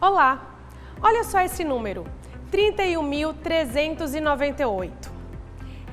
Olá! Olha só esse número, 31.398.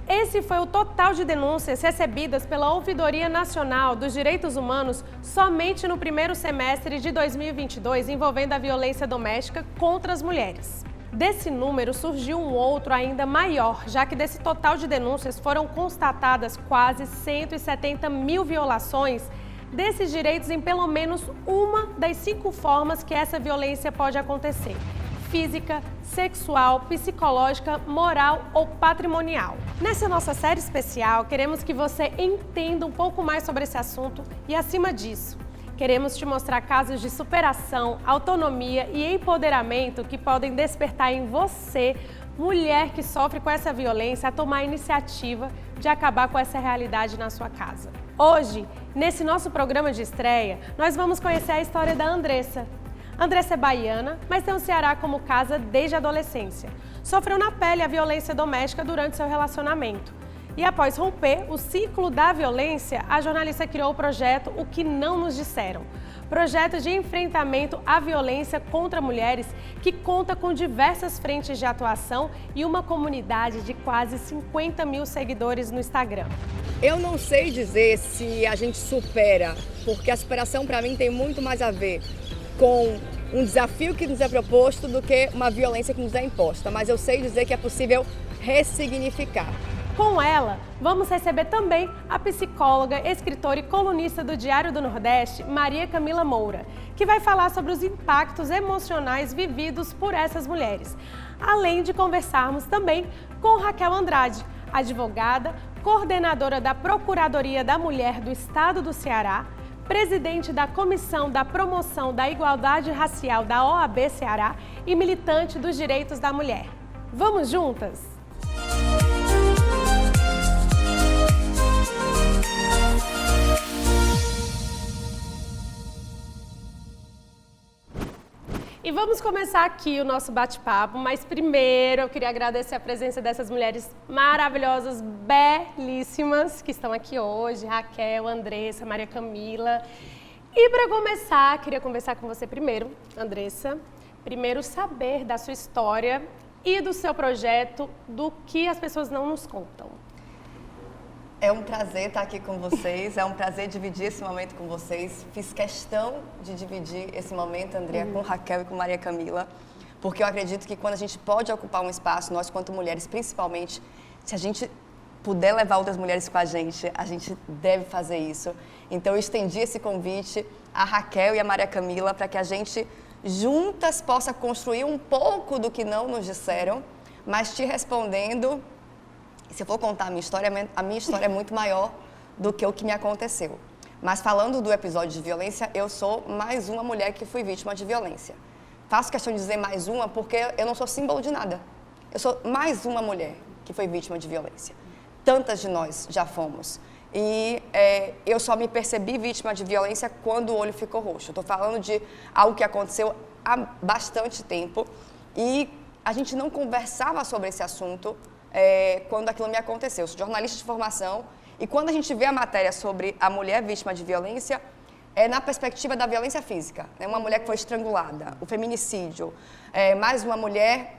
Esse foi o total de denúncias recebidas pela Ouvidoria Nacional dos Direitos Humanos somente no primeiro semestre de 2022 envolvendo a violência doméstica contra as mulheres. Desse número surgiu um outro ainda maior, já que desse total de denúncias foram constatadas quase 170 mil violações desses direitos em pelo menos uma das 5 formas que essa violência pode acontecer: física, sexual, psicológica, moral ou patrimonial. Nessa nossa série especial, queremos que você entenda um pouco mais sobre esse assunto e, acima disso, queremos te mostrar casos de superação, autonomia e empoderamento que podem despertar em você, mulher que sofre com essa violência, a tomar a iniciativa de acabar com essa realidade na sua casa. Hoje, nesse nosso programa de estreia, nós vamos conhecer a história da Andressa. Andressa é baiana, mas tem o Ceará como casa desde a adolescência. Sofreu na pele a violência doméstica durante seu relacionamento. E após romper o ciclo da violência, a jornalista criou o projeto O Que Não Nos Disseram. Projeto de enfrentamento à violência contra mulheres que conta com diversas frentes de atuação e uma comunidade de quase 50 mil seguidores no Instagram. Eu não sei dizer se a gente supera, porque a superação para mim tem muito mais a ver com um desafio que nos é proposto do que uma violência que nos é imposta, mas eu sei dizer que é possível ressignificar. Com ela, vamos receber também a psicóloga, escritora e colunista do Diário do Nordeste, Maria Camila Moura, que vai falar sobre os impactos emocionais vividos por essas mulheres, além de conversarmos também com Raquel Andrade, advogada, coordenadora da Procuradoria da Mulher do Estado do Ceará, presidente da Comissão da Promoção da Igualdade Racial da OAB Ceará e militante dos direitos da mulher. Vamos juntas? E vamos começar aqui o nosso bate-papo, mas primeiro eu queria agradecer a presença dessas mulheres maravilhosas, belíssimas, que estão aqui hoje, Raquel, Andressa, Maria Camila. E para começar, queria conversar com você primeiro, Andressa, primeiro saber da sua história e do seu projeto, do que as pessoas não nos contam. É um prazer estar aqui com vocês, é um prazer dividir esse momento com vocês. Fiz questão de dividir esse momento, Andrea, com Raquel e com Maria Camila, porque eu acredito que quando a gente pode ocupar um espaço, nós quanto mulheres, principalmente, se a gente puder levar outras mulheres com a gente deve fazer isso. Então eu estendi esse convite a Raquel e a Maria Camila para que a gente juntas possa construir um pouco do que não nos disseram, mas te respondendo. Se eu for contar a minha história é muito maior do que o que me aconteceu. Mas falando do episódio de violência, eu sou mais uma mulher que fui vítima de violência. Faço questão de dizer mais uma porque eu não sou símbolo de nada. Eu sou mais uma mulher que foi vítima de violência. Tantas de nós já fomos. E eu só me percebi vítima de violência quando o olho ficou roxo. Estou falando de algo que aconteceu há bastante tempo e a gente não conversava sobre esse assunto quando aquilo me aconteceu. Eu sou jornalista de formação e quando a gente vê a matéria sobre a mulher vítima de violência, é na perspectiva da violência física, né? Uma mulher que foi estrangulada, o feminicídio, mais uma mulher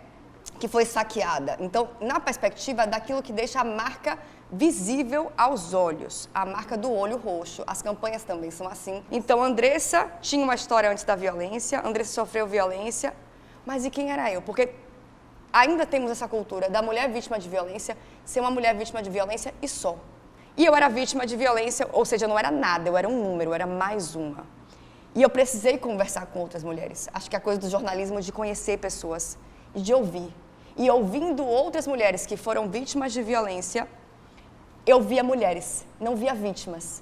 que foi saqueada. Então, na perspectiva daquilo que deixa a marca visível aos olhos, a marca do olho roxo. As campanhas também são assim. Então, Andressa tinha uma história antes da violência, Andressa sofreu violência, mas e quem era eu? Porque ainda temos essa cultura da mulher vítima de violência ser uma mulher vítima de violência e só. E eu era vítima de violência, ou seja, eu não era nada, eu era um número, eu era mais uma. E eu precisei conversar com outras mulheres. Acho que a coisa do jornalismo é de conhecer pessoas e de ouvir. E ouvindo outras mulheres que foram vítimas de violência, eu via mulheres, não via vítimas.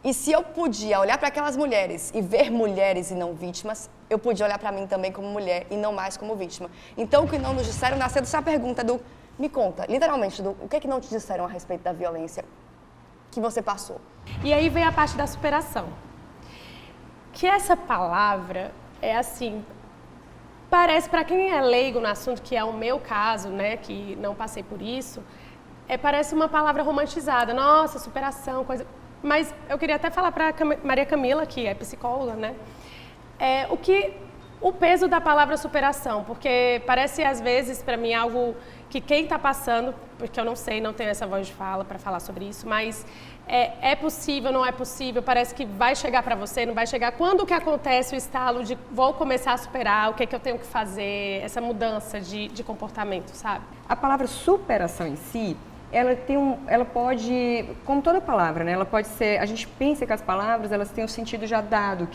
E se eu podia olhar para aquelas mulheres e ver mulheres e não vítimas, eu podia olhar para mim também como mulher e não mais como vítima. Então, o que não nos disseram nasceu dessa pergunta do, me conta, literalmente, o que é que não te disseram a respeito da violência que você passou? E aí vem a parte da superação. Que essa palavra é assim, parece, para quem é leigo no assunto, que é o meu caso, né, que não passei por isso, parece uma palavra romantizada. Nossa, superação, coisa... Mas eu queria até falar para Maria Camila, que é psicóloga, né? O que o peso da palavra superação, porque parece às vezes para mim algo que quem está passando, porque eu não sei, não tenho essa voz de fala para falar sobre isso, mas é possível, não é possível, parece que vai chegar para você, não vai chegar. Quando que acontece o estalo de vou começar a superar, o que é que eu tenho que fazer, essa mudança de comportamento, sabe? A palavra superação em si, ela pode, como toda palavra, né? Ela pode ser, a gente pensa que as palavras elas têm um sentido já dado,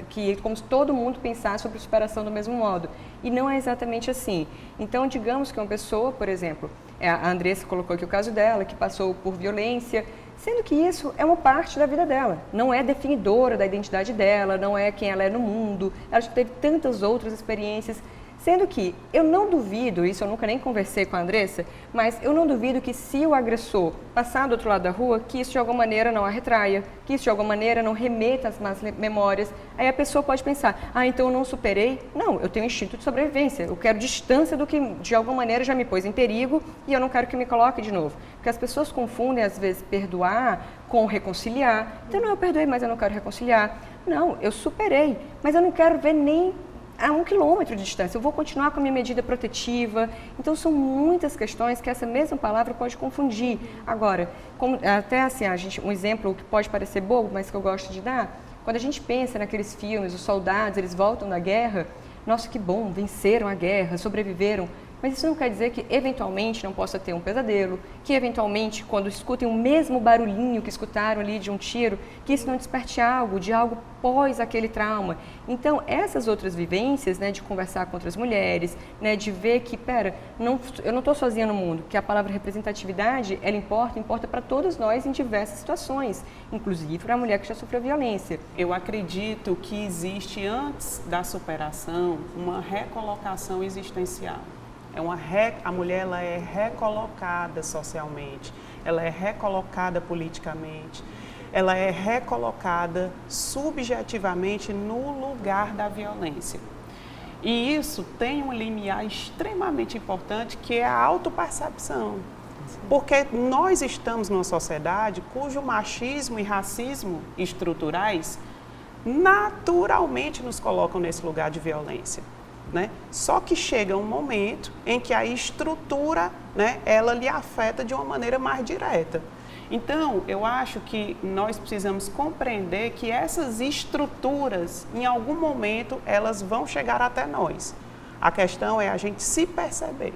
que como se todo mundo pensasse sobre superação do mesmo modo. E não é exatamente assim. Então, digamos que uma pessoa, por exemplo, a Andressa colocou aqui o caso dela, que passou por violência, sendo que isso é uma parte da vida dela, não é definidora da identidade dela, não é quem ela é no mundo, ela já teve tantas outras experiências. Sendo que eu não duvido, isso eu nunca nem conversei com a Andressa, mas eu não duvido que se o agressor passar do outro lado da rua, que isso de alguma maneira não a retraia, que isso de alguma maneira não remeta às más memórias. Aí a pessoa pode pensar, então eu não superei. Não, eu tenho um instinto de sobrevivência, eu quero distância do que de alguma maneira já me pôs em perigo e eu não quero que me coloque de novo. Porque as pessoas confundem às vezes perdoar com reconciliar. Então não, eu perdoei, mas eu não quero reconciliar. Não, eu superei, mas eu não quero ver nem a 1 quilômetro de distância, eu vou continuar com a minha medida protetiva. Então, são muitas questões que essa mesma palavra pode confundir. Agora, até assim, um exemplo que pode parecer bobo, mas que eu gosto de dar, quando a gente pensa naqueles filmes, os soldados, eles voltam da guerra, nossa, que bom, venceram a guerra, sobreviveram. Mas isso não quer dizer que, eventualmente, não possa ter um pesadelo, que, eventualmente, quando escutem o mesmo barulhinho que escutaram ali de um tiro, que isso não desperte algo, de algo pós aquele trauma. Então, essas outras vivências, né, de conversar com outras mulheres, né, de ver que, eu não estou sozinha no mundo, que a palavra representatividade, ela importa para todos nós em diversas situações, inclusive para a mulher que já sofreu violência. Eu acredito que existe, antes da superação, uma recolocação existencial. A mulher ela é recolocada socialmente, ela é recolocada politicamente, ela é recolocada subjetivamente no lugar da violência. E isso tem um limiar extremamente importante, que é a autopercepção. Porque nós estamos numa sociedade cujo machismo e racismo estruturais naturalmente nos colocam nesse lugar de violência. Né? Só que chega um momento em que a estrutura, né, ela lhe afeta de uma maneira mais direta. Então, eu acho que nós precisamos compreender que essas estruturas, em algum momento, elas vão chegar até nós. A questão é a gente se perceber,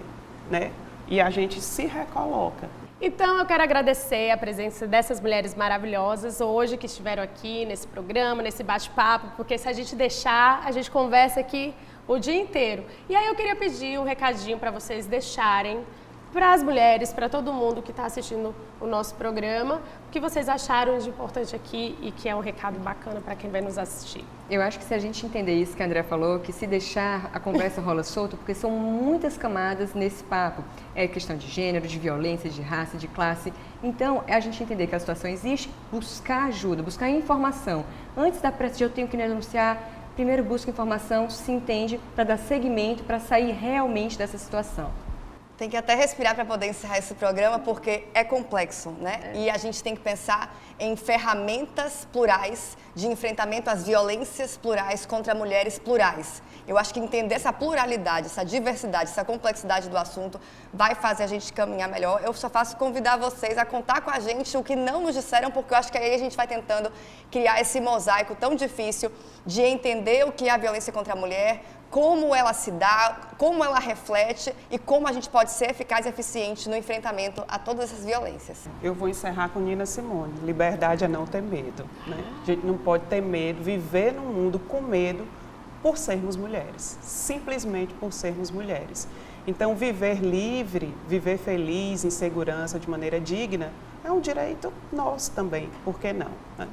né? E a gente se recoloca. Então, eu quero agradecer a presença dessas mulheres maravilhosas hoje que estiveram aqui nesse programa, nesse bate-papo, porque se a gente deixar, a gente conversa aqui o dia inteiro. E aí eu queria pedir um recadinho para vocês deixarem para as mulheres, para todo mundo que está assistindo o nosso programa, o que vocês acharam de importante aqui e que é um recado bacana para quem vai nos assistir. Eu acho que se a gente entender isso que a André falou, que se deixar a conversa rola solta, porque são muitas camadas nesse papo. É questão de gênero, de violência, de raça, de classe. Então, é a gente entender que a situação existe, buscar ajuda, buscar informação. Antes da pressa de eu tenho que denunciar, primeiro busca informação, se entende, para dar seguimento, para sair realmente dessa situação. Tem que até respirar para poder encerrar esse programa, porque é complexo, né? E a gente tem que pensar em ferramentas plurais de enfrentamento às violências plurais contra mulheres plurais. Eu acho que entender essa pluralidade, essa diversidade, essa complexidade do assunto vai fazer a gente caminhar melhor. Eu só faço convidar vocês a contar com a gente o que não nos disseram, porque eu acho que aí a gente vai tentando criar esse mosaico tão difícil de entender o que é a violência contra a mulher, como ela se dá, como ela reflete e como a gente pode ser eficaz e eficiente no enfrentamento a todas essas violências. Eu vou encerrar com Nina Simone. Liberdade é não ter medo, né? A gente não pode ter medo, viver num mundo com medo por sermos mulheres, simplesmente por sermos mulheres. Então, viver livre, viver feliz, em segurança, de maneira digna, é um direito nosso também, por que não? Né?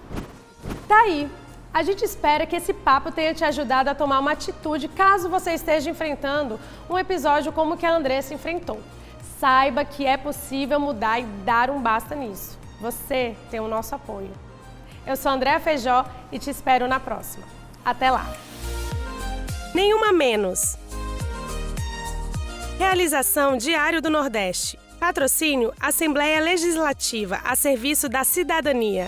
Tá aí. A gente espera que esse papo tenha te ajudado a tomar uma atitude caso você esteja enfrentando um episódio como o que a Andressa enfrentou. Saiba que é possível mudar e dar um basta nisso. Você tem o nosso apoio. Eu sou Andréa Feijó e te espero na próxima. Até lá! Nenhuma menos. Realização Diário do Nordeste. Patrocínio Assembleia Legislativa a serviço da cidadania.